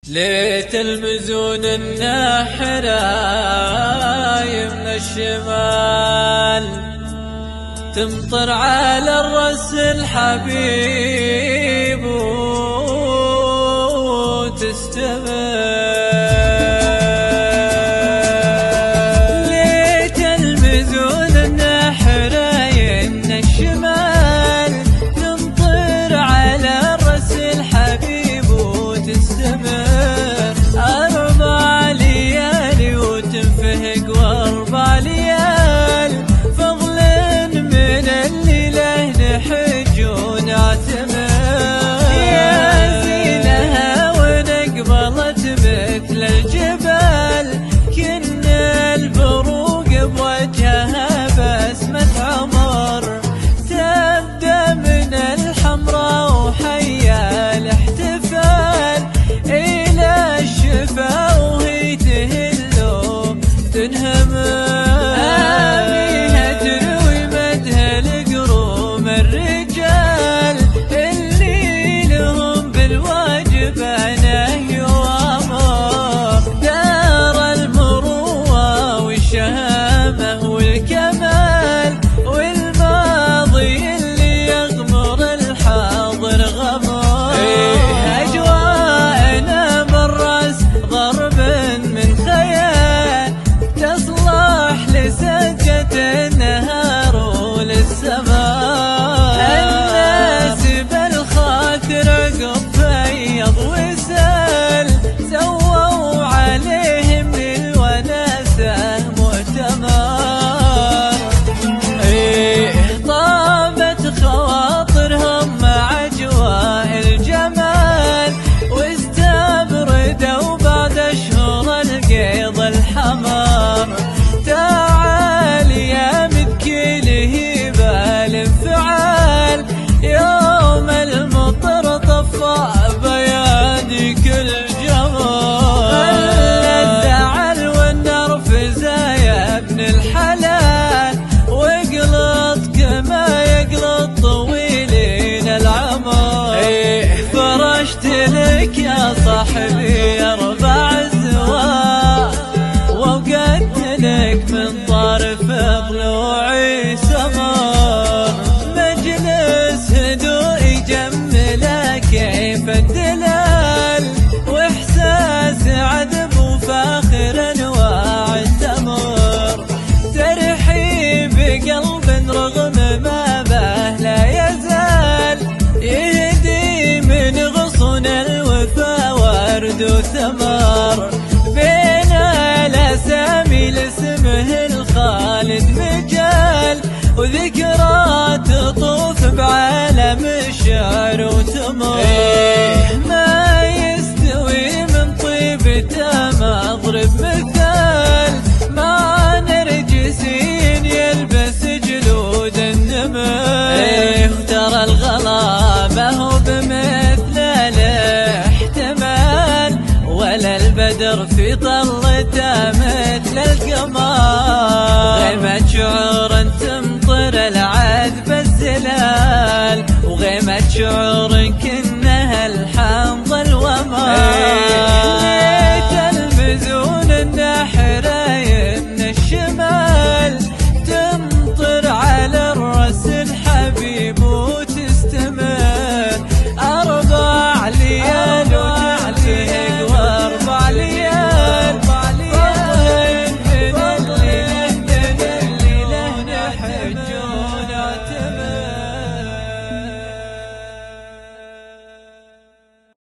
ليت المزون الناحرة من الشمال تمطر على الرس الحبيب وتستمر. ليت المزون الناحرة من الشمال تمطر على الرس الحبيب وتستمر. 4 ليالي وتنفهق و4 ليال فضل من الليلة نحج ونعتمر. يا زينها ونقبلت مثل الجبال كنا البروق بوجهها بسمة عمر. تبدأ من الحمراء وحيا الاحتفال إلى الشفا وهي تهل وتنهمر. آمينة تروي مدها القروم الرجال اللي لهم بالواجب نهي وأمر. دار المروة والشهامة والكمال والماضي اللي يغمر الحاضر غمر. أجواءنا بالرأس ضرب من خيال تصلح لسجة النهار وللسماء. الناس بالخاطر عقب فيض وسال سووا عليهم للوناسة مؤتمر. طابت خواطرهم مع أجواء الجمال واستبردوا بعد أشهر القيض الحمر. تعال يا مذكيله بالانفعال يوم المطر طفى بيادك الجمر. الزعل والنرفزة يا ابن الحلال واقلط كما يقلط طويلين العمر. فرشت لك يا صاحبي 4 زوار ووقعت لك من طرف ضلوعي سمر. مجلس هدوء يجمله كيف الدلال واحساس عذب وفاخر انواع التمر. ترحيب قلب رغم ما به لا يزال يهدي من غصن الوفا ورد وثمر. بين الاسامي لاسمه الخالد مجال وذكرى تطوف بعالم الشعر وتمر. ما يستوي من طيبته ما اضرب مثال مع نرجسين يلبس جلود النمر. وترى الغلابة هو بمثل الاحتمال ولا البدر في طلته مثل القمر. غيمة شعور تمطر العذب الزلال وغيمة شعور كنها الحمض الومر.